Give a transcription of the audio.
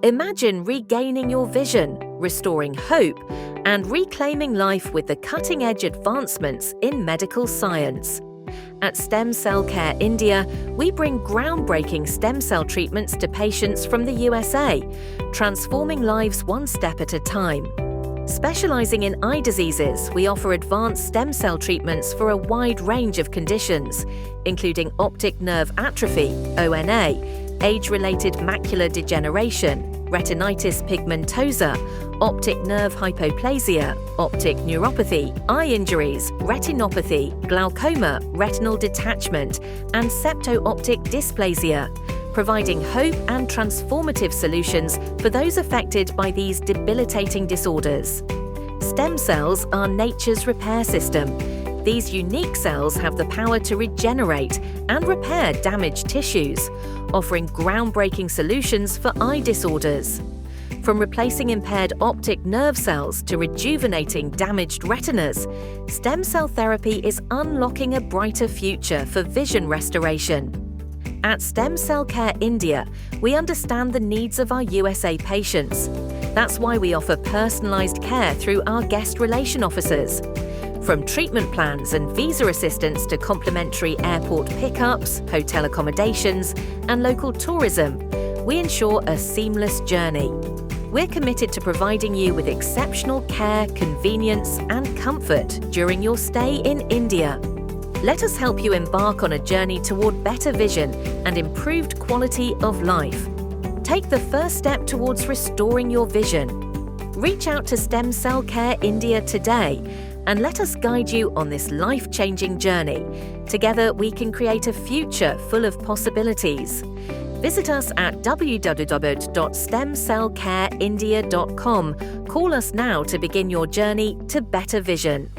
Imagine regaining your vision, restoring hope, and reclaiming life with the cutting-edge advancements in medical science. At Stem Cell Care India, we bring groundbreaking stem cell treatments to patients from the USA, transforming lives one step at a time. Specializing in eye diseases, we offer advanced stem cell treatments for a wide range of conditions, including optic nerve atrophy, ONA, age-related macular degeneration, retinitis pigmentosa, optic nerve hypoplasia, optic neuropathy, eye injuries, retinopathy, glaucoma, retinal detachment, and septo-optic dysplasia, providing hope and transformative solutions for those affected by these debilitating disorders. Stem cells are nature's repair system. These unique cells have the power to regenerate and repair damaged tissues, offering groundbreaking solutions for eye disorders. From replacing impaired optic nerve cells to rejuvenating damaged retinas, stem cell therapy is unlocking a brighter future for vision restoration. At Stem Cell Care India, we understand the needs of our USA patients. That's why we offer personalized care through our guest relation officers. From treatment plans and visa assistance to complimentary airport pickups, hotel accommodations, and local tourism, we ensure a seamless journey. We're committed to providing you with exceptional care, convenience, and comfort during your stay in India. Let us help you embark on a journey toward better vision and improved quality of life. Take the first step towards restoring your vision. Reach out to Stem Cell Care India today and let us guide you on this life-changing journey. Together, we can create a future full of possibilities. Visit us at www.stemcellcareindia.com. Call us now to begin your journey to better vision.